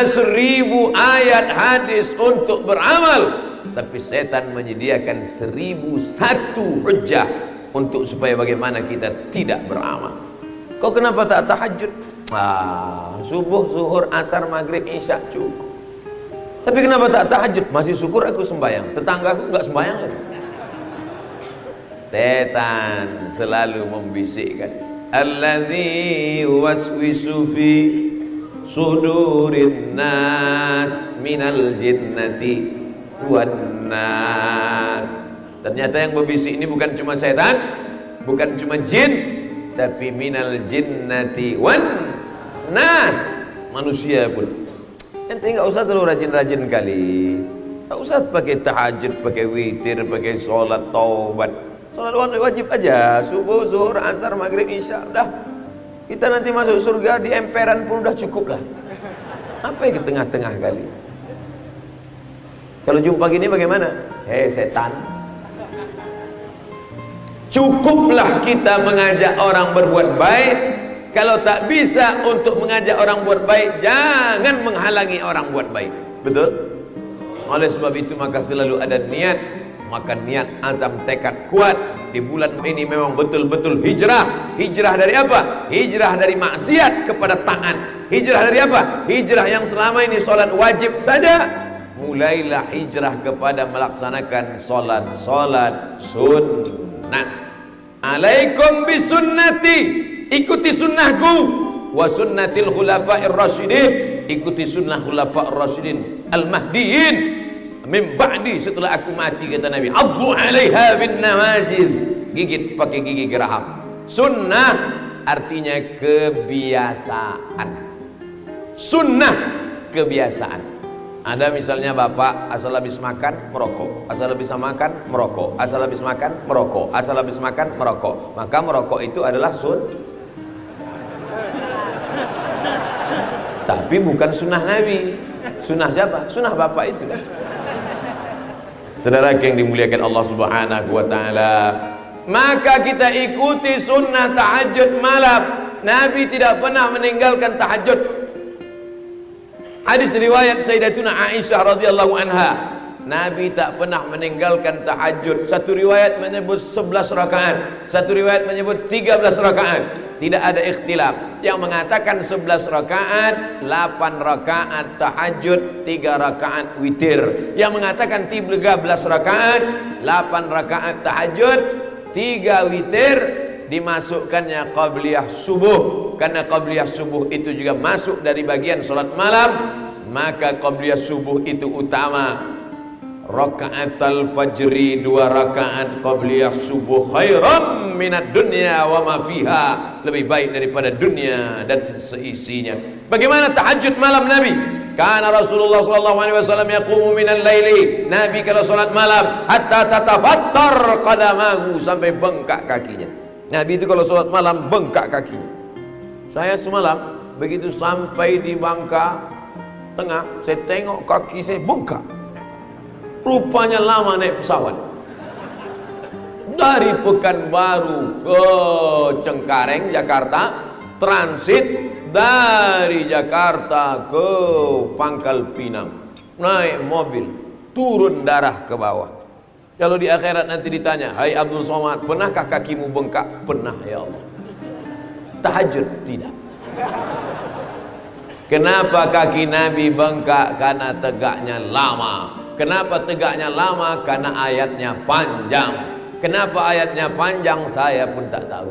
Ada 1000 ayat hadis untuk beramal, tapi setan menyediakan 1001 hujjah untuk supaya bagaimana kita tidak beramal. Kau kenapa tak tahajud? Subuh, zuhur, asar, maghrib, isya cukup. Tapi kenapa tak tahajud? Masih syukur aku sembahyang, tetanggaku enggak sembahyang lagi. Setan selalu membisikkan, allazi waswisu fi sudurin nas minal jinnati wan nas. Ternyata yang berbisik ini bukan cuma setan, bukan cuma jin, tapi minal jinnati wan nas, manusia pun. Ente enggak usah terlalu rajin-rajin kali. Enggak usah pakai tahajud, pakai witir, pakai sholat taubat. Sholat wajib aja, subuh, zuhur, asar, maghrib, isya. Udah, kita nanti masuk surga di emperan pun udah cukup lah. Apa yang ke tengah-tengah kali? Kalau jumpa gini bagaimana? Hei setan, cukuplah kita mengajak orang berbuat baik. Kalau tak bisa untuk mengajak orang buat baik, jangan menghalangi orang buat baik. Betul? Oleh sebab itu maka selalu ada niat. Maka niat, azam, tekad kuat. Di bulan ini memang betul-betul hijrah. Hijrah dari apa? Hijrah dari maksiat kepada taat. Hijrah dari apa? Hijrah yang selama ini solat wajib saja, mulailah hijrah kepada melaksanakan solat sunnah. Alaikum bisunnati, ikuti sunnahku. Wa sunnatil khulafa'ir rasyidin, ikuti sunnah khulafa'ir rasyidin al-mahdiyin min ba'di, setelah aku mati, kata Nabi. Addu 'alaiha bin nawajid, gigit pakai gigi geraham. Sunnah artinya kebiasaan. Sunnah kebiasaan. Ada misalnya bapak asal habis makan merokok, asal habis makan merokok, asal habis makan merokok, asal habis makan merokok. Maka merokok itu adalah tapi bukan sunnah Nabi. Sunnah siapa? Sunnah bapak itu kan. Saudara yang dimuliakan Allah Subhanahu wa taala, maka kita ikuti sunnah tahajud malam. Nabi tidak pernah meninggalkan tahajud. Hadis riwayat Sayyidatuna Aisyah radhiyallahu anha, Nabi tak pernah meninggalkan tahajud. Satu riwayat menyebut 11 rakaat, satu riwayat menyebut 13 rakaat. Tidak ada ikhtilaf. Yang mengatakan 11 rakaat, 8 rakaat tahajud, 3 rakaat witir. Yang mengatakan 13 rakaat, 8 rakaat tahajud, 3 witir, dimasukkannya qabliyah subuh. Karena qabliyah subuh itu juga masuk dari bagian salat malam, maka qabliyah subuh itu utama. Raka'atul fajri, 2 rakaat qabliyah subuh, khairan minad dunya wa ma fiha, lebih baik daripada dunia dan seisinya. Bagaimana tahajud malam Nabi? Karena Rasulullah sallallahu alaihi wasallam yaqumu minal laili, Nabi kalau salat malam hatta tatafattar qadamahu, sampai bengkak kakinya. Nabi itu kalau salat malam bengkak kakinya. Saya semalam begitu sampai di Bangka Tengah, saya tengok kaki saya bengkak. Rupanya lama naik pesawat dari Pekanbaru ke Cengkareng, Jakarta, transit dari Jakarta ke Pangkal Pinang, naik mobil, turun darah ke bawah. Kalau di akhirat nanti ditanya, hai Abdul Somad, pernahkah kakimu bengkak? Pernah ya Allah. Tahajud tidak. Kenapa kaki Nabi bengkak? Karena tegaknya lama. Kenapa tegaknya lama? Karena ayatnya panjang. Kenapa ayatnya panjang? Saya pun tak tahu.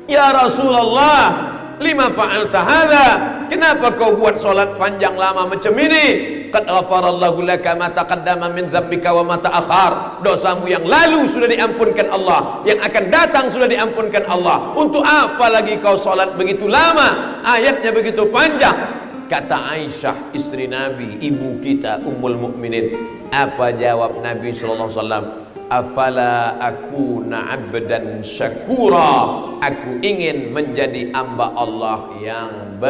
Ya Rasulullah, lima fa'alta hadza? Kenapa kau buat solat panjang lama macam ini? Qad ghafarallahu laka ma taqaddama min dzambika wa ma ta'akhkhar. Dosamu yang lalu sudah diampunkan Allah, yang akan datang sudah diampunkan Allah. Untuk apa lagi kau solat begitu lama? Ayatnya begitu panjang. Kata Aisyah, istri Nabi, ibu kita, Ummul Mukminin, apa jawab Nabi sallallahu alaihi wasallam? Afala akuna abdan syakura, aku ingin menjadi hamba Allah yang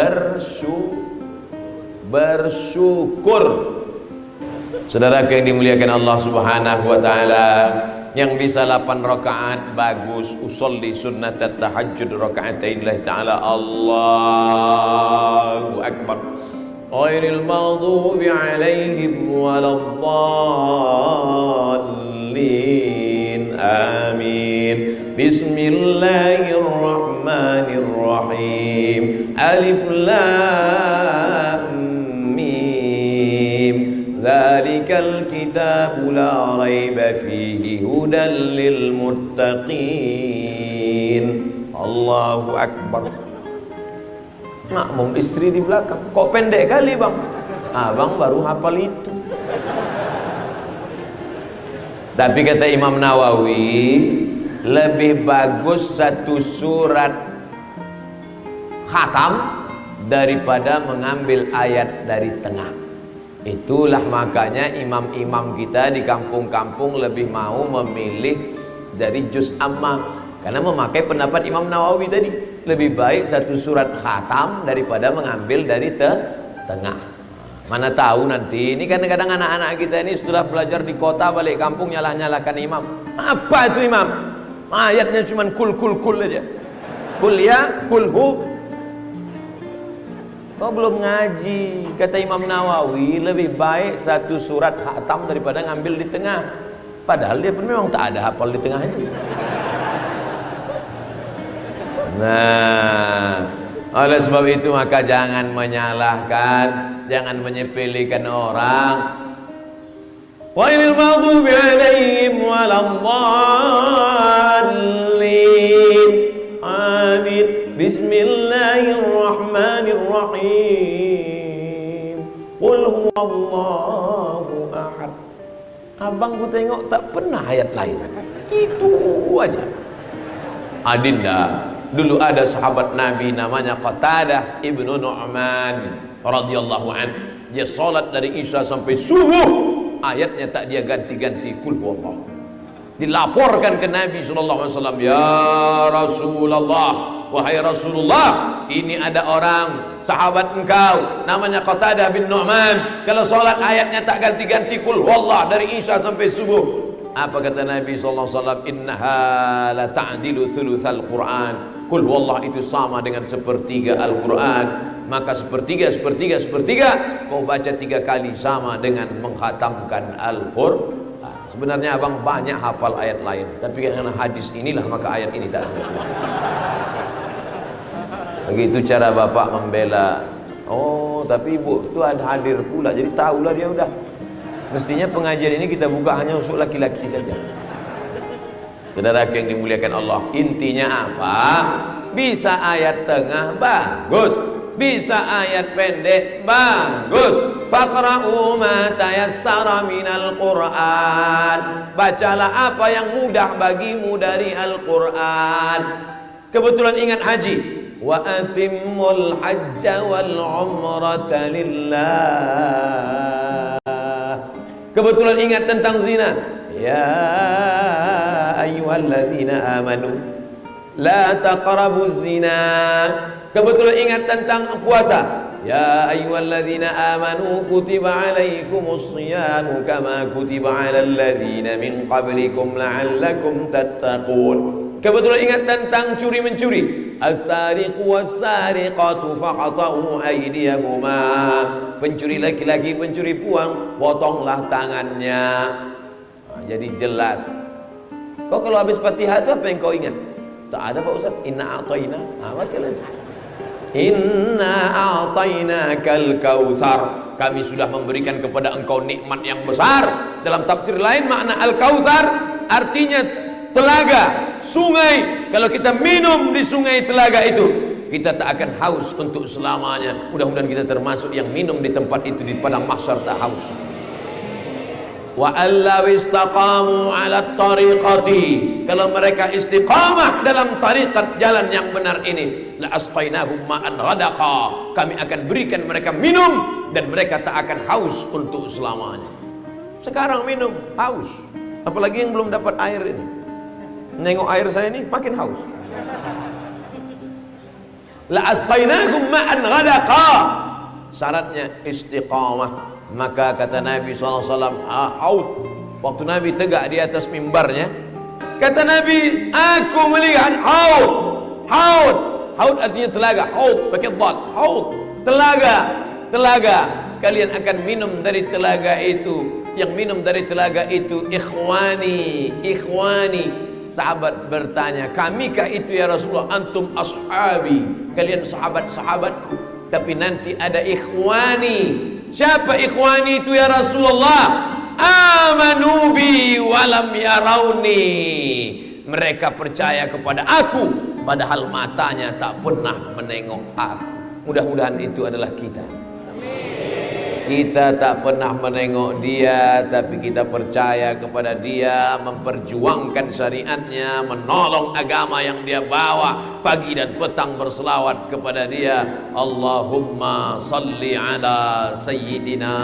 bersyukur. Saudara yang dimuliakan Allah Subhanahu wa taala, yang bisa 8 rakaat bagus, usolli sunnat tahajjud rakaatain lillahi taala. Allahu akbar. ghairil maghdubi 'alaihim waladdallin. Amin. Bismillahirrahmanirrahim. Alif lam mim. Dzalikal kitabu la raiba fihi hudan lil muttaqin. Allahu akbar. Makmum istri di belakang. Kok pendek kali bang? Abang baru hafal itu. Tapi kata Imam Nawawi, lebih bagus satu surat khatam daripada mengambil ayat dari tengah. Itulah makanya imam-imam kita di kampung-kampung lebih mau memilih dari juz ammah, karena memakai pendapat Imam Nawawi tadi. Lebih baik satu surat khatam daripada mengambil dari tengah. Mana tahu nanti, ini kadang-kadang anak-anak kita ini setelah belajar di kota balik kampung nyalah-nyalahkan imam. Apa itu imam? Ayatnya cuma kul aja. Kul ya, kul hu. Kau belum ngaji. Kata Imam Nawawi, lebih baik satu surat khatam daripada ngambil di tengah. Padahal dia pun memang tak ada hafal di tengah itu. Nah, oleh sebab itu maka jangan menyalahkan, jangan menyepelekan orang. Ghairil maghdubi 'alaihim waladdallin. Amin. Bismillahirrahmanirrahim. Qul huwallahu ahad. Abang ku tengok tak pernah ayat lain. Itu aja. Adinda, dulu ada sahabat Nabi namanya Qatadah ibnu Nu'man radhiyallahu an. Dia salat dari Isya sampai subuh, ayatnya tak dia ganti-ganti, kul huwallah. Dilaporkan ke Nabi sallallahu alaihi wasallam, ya Rasulullah, wahai Rasulullah, ini ada orang sahabat engkau namanya Qatadah bin Nu'man, kalau salat ayatnya tak ganti-ganti, kul huwallah dari Isya sampai subuh. Apa kata Nabi sallallahu alaihi wasallam? Innaha la ta'dilu thulutsal Qur'an. Kul huwallah itu sama dengan sepertiga Al-Qur'an. Maka sepertiga kau baca 3 kali sama dengan mengkhatamkan Al-Qur'an. Sebenarnya abang banyak hafal ayat lain, tapi karena hadis inilah maka ayat ini tak ada. Begitu cara bapak membela. Oh, tapi ibu tu ada hadir pula, jadi tahulah dia udah. Mestinya pengajian ini kita buka hanya untuk laki-laki saja. Saudara yang dimuliakan Allah, intinya apa? Bisa ayat tengah bagus, bisa ayat pendek bagus. Faqra'u ma tayassara minal Qur'an. Bacalah apa yang mudah bagimu dari Al-Qur'an. Kebetulan ingat haji. Wa atimmul hajja wal umrata lillah. Kebetulan ingat tentang zina. Ya ayyuhalladzina amanu la taqrabuz zina. Kebetulan ingat tentang puasa. Ya ayyuhalladzina amanu kutiba alaikumus shiyamu kama kutiba alal ladzina min qablikum la'allakum tattaqun. Kebetulan ingat tentang curi-mencuri. As-sariqu was-sariqatu faqata'u aydiyahuma. Pencuri laki-laki, pencuri puang, potonglah tangannya. Nah, jadi jelas. Kau kalau habis Fatihah itu apa yang kau ingat? Tak ada Pak Ustaz. Inna a'tayna. Nah, baca lagi. Inna a'tainakal kautsar. Kami sudah memberikan kepada engkau nikmat yang besar. Dalam tafsir lain makna al-kautsar artinya telaga, sungai. Kalau kita minum di sungai telaga itu, kita tak akan haus untuk selamanya. Mudah-mudahan kita termasuk yang minum di tempat itu di padang mahsyar tak haus. Wa allaw istaqamu ala tariqati. Kalau mereka istiqamah dalam tariqat jalan yang benar ini, la asqainahum ma'an ghadaqa. Kami akan berikan mereka minum dan mereka tak akan haus untuk selamanya. Sekarang minum haus, apalagi yang belum dapat air ini. Nengok air saya ini makin haus. La asqainahum ma'an ghadaqa. Syaratnya istiqamah. Maka kata Nabi SAW, haud. Waktu Nabi tegak di atas mimbarnya, kata Nabi, aku melihat haud. Haud artinya telaga. Haud pakai dhad. Haud, telaga. telaga, kalian akan minum dari telaga itu. Yang minum dari telaga itu ikhwani, ikhwani. Sahabat bertanya, kamikah itu ya Rasulullah? Antum ashabi, kalian sahabat-sahabatku. Tapi nanti ada ikhwani. Siapa ikhwani itu ya Rasulullah? Amanu bi walam yarawni. Mereka percaya kepada aku padahal matanya tak pernah menengok aku. Mudah-mudahan itu adalah kita. Kita tak pernah menengok dia, tapi kita percaya kepada dia, memperjuangkan syariatnya, menolong agama yang dia bawa, pagi dan petang berselawat kepada dia. Allahumma salli ala Sayyidina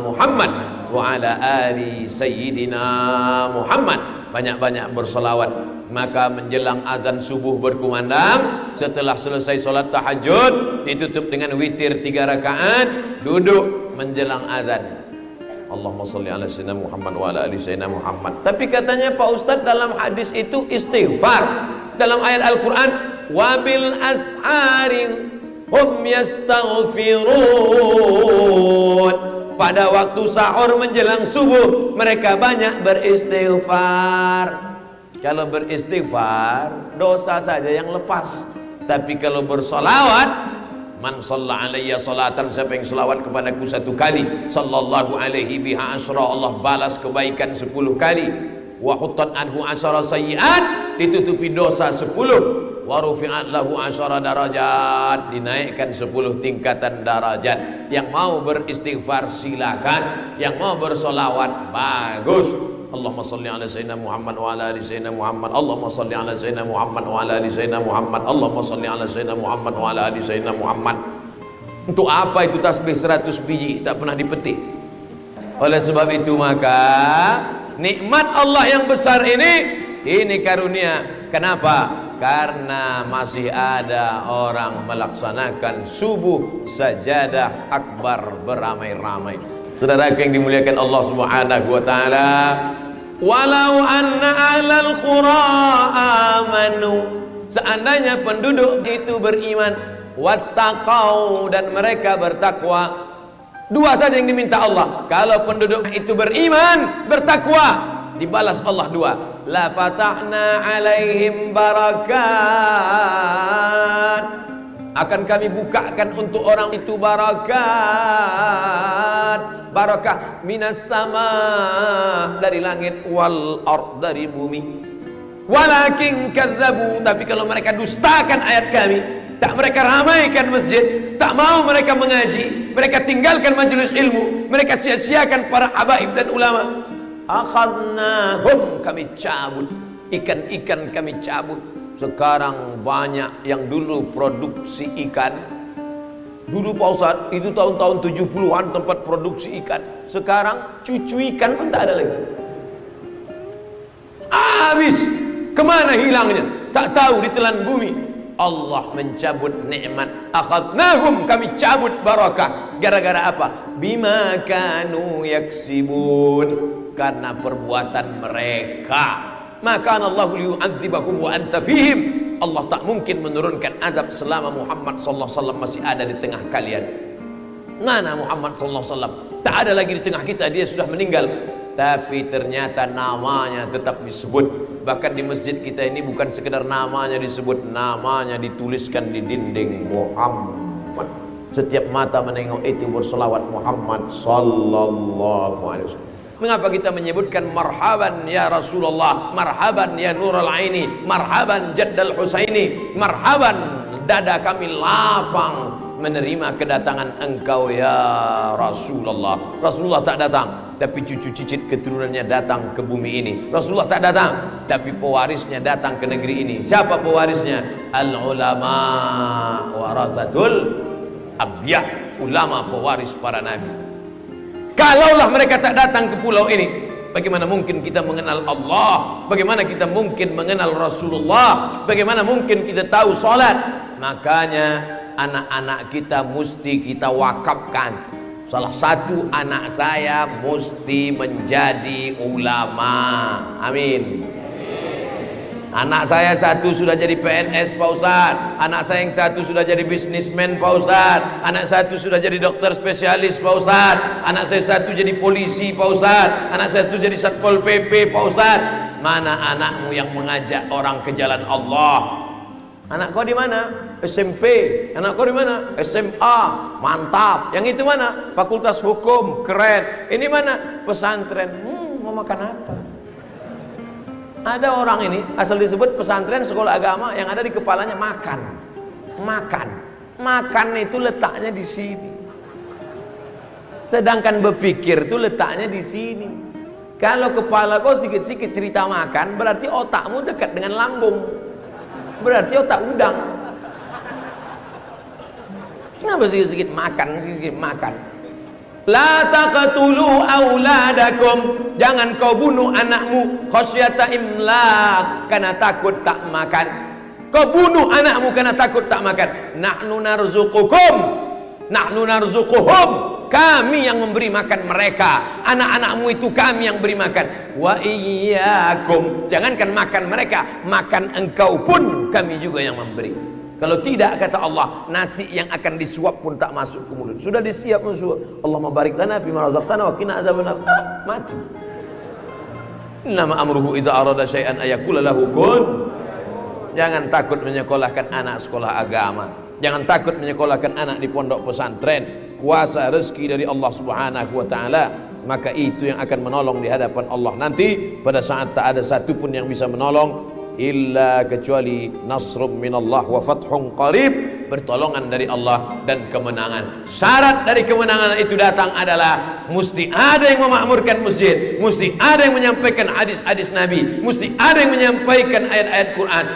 Muhammad wa ala ali Sayyidina Muhammad. Banyak-banyak berselawat. Maka menjelang azan subuh berkumandang, setelah selesai solat tahajud, ditutup dengan witir 3 rakaat, duduk menjelang azan. Allahumma salli ala sayyidina Muhammad wa ala ali sayyidina Muhammad. Tapi katanya Pak Ustadz, dalam hadis itu istighfar. Dalam ayat Al-Quran, wabil ashari hum yastaghfirun. Pada waktu sahur menjelang subuh, mereka banyak beristighfar. Kalau beristighfar, dosa saja yang lepas. Tapi kalau bersolawat, man shalla alayya salatan, siapa yang selawat kepadaku 1 kali, sallallahu alaihi biha asyra, Allah balas kebaikan 10 kali. Wa huttat anhu asyara sayyi'at, ditutupi dosa 10. Wa rufi'at lahu asyara darajat, dinaikkan 10 tingkatan darajat. Yang mau beristighfar silakan, yang mau bersolawat bagus. Allahumma salli ala sayyidina Muhammad wa ala ali sayyidina Muhammad. Allahumma salli ala sayyidina Muhammad wa ala ali sayyidina Muhammad. Allahumma salli ala sayyidina Muhammad wa ala ali sayyidina Muhammad. Untuk apa itu tasbih 100 biji tak pernah dipetik? Oleh sebab itu maka nikmat Allah yang besar ini karunia. Kenapa? Karena masih ada orang melaksanakan subuh sajadah akbar beramai-ramai. Saudara yang dimuliakan Allah Subhanahu wa taala, walau anna ahlal qura amanu, seandainya penduduk itu beriman, wattaqau, dan mereka bertakwa. 2 saja yang diminta Allah. Kalau penduduk itu beriman, bertakwa, dibalas Allah 2. La fatahna alaihim barakat, akan kami bukakan untuk orang itu barakat. Barakah minas sama, dari langit, wal ard, dari bumi. Walakin kadzabu, tapi kalau mereka dustakan ayat kami, tak mereka ramaikan masjid, tak mau mereka mengaji, mereka tinggalkan majelis ilmu, mereka sia-siakan para habaib dan ulama, akhadnahum, kami cabut, ikan-ikan kami cabut. Sekarang banyak yang dulu produksi ikan. Dulu Pak Ustadz, itu tahun-tahun 70-an tempat produksi ikan. Sekarang cucu ikan pun tak ada lagi. Habis. Kemana hilangnya? Tak tahu, ditelan bumi. Allah mencabut nikmat. Akhadnahum, kami cabut barakah. Gara-gara apa? Bima kanu yaksibun, karena perbuatan mereka. Maka Allah liyu'adzibahum wa anta fihim. Allah tak mungkin menurunkan azab selama Muhammad sallallahu alaihi wasallam masih ada di tengah kalian. Mana Muhammad sallallahu alaihi wasallam? Tak ada lagi di tengah kita, dia sudah meninggal. Tapi ternyata namanya tetap disebut. Bahkan di masjid kita ini bukan sekedar namanya disebut, namanya dituliskan di dinding, Muhammad. Setiap mata menengok itu berselawat Muhammad sallallahu alaihi wasallam. Mengapa kita menyebutkan marhaban ya Rasulullah, marhaban ya Nurul Aini, marhaban Jaddal Husaini, marhaban, dada kami lapang menerima kedatangan engkau ya Rasulullah. Rasulullah tak datang, tapi cucu cicit keturunannya datang ke bumi ini. Rasulullah tak datang, tapi pewarisnya datang ke negeri ini. Siapa pewarisnya? Al ulama warasatul anbiya, ulama pewaris para nabi. Kalaulah mereka tak datang ke pulau ini, bagaimana mungkin kita mengenal Allah? Bagaimana kita mungkin mengenal Rasulullah? Bagaimana mungkin kita tahu salat? Makanya anak-anak kita mesti kita wakafkan. Salah satu anak saya mesti menjadi ulama. Amin. Anak saya satu sudah jadi PNS Pak Ustaz, anak saya yang satu sudah jadi bisnismen Pak Ustaz, anak satu sudah jadi dokter spesialis Pak Ustaz, anak saya satu jadi polisi Pak Ustaz, anak saya satu jadi Satpol PP Pak Ustaz. Mana anakmu yang mengajak orang ke jalan Allah? Anak kau di mana? SMP. Anak kau di mana? SMA. Mantap. Yang itu mana? Fakultas Hukum. Keren. Ini mana? Pesantren. Mau makan apa? Ada orang ini asal disebut pesantren sekolah agama, yang ada di kepalanya makan. Makan itu letaknya di sini. Sedangkan berpikir itu letaknya di sini. Kalau kepala kau sikit-sikit cerita makan, berarti otakmu dekat dengan lambung. Berarti otak udang. Kenapa sikit-sikit makan? La taqtulu auladakum, jangan kau bunuh anakmu khasyata imlaq, karena takut tak makan. Kau bunuh anakmu karena takut tak makan. Nahnu narzuquhum, kami yang memberi makan mereka. Anak-anakmu itu kami yang beri makan. Wa iyyakum, jangankan makan mereka, makan engkau pun kami juga yang memberi. Kalau tidak, kata Allah, nasi yang akan disuap pun tak masuk ke mulut. Sudah disiap musuh. Allahumma barik lana fima razaqtana wa qina azabannar. Mati. Innama amruhu idza arada syai'an ayaqula lahu kun. Jangan takut menyekolahkan anak sekolah agama. Jangan takut menyekolahkan anak di pondok pesantren. Kuasa rezeki dari Allah Subhanahu wa taala, maka itu yang akan menolong di hadapan Allah nanti pada saat tak ada satu pun yang bisa menolong illa kecuali nasrum minallah wa fathun qarib, pertolongan dari Allah dan kemenangan. Syarat dari kemenangan itu datang adalah mesti ada yang memakmurkan masjid, mesti ada yang menyampaikan hadis-hadis Nabi, mesti ada yang menyampaikan ayat-ayat Quran.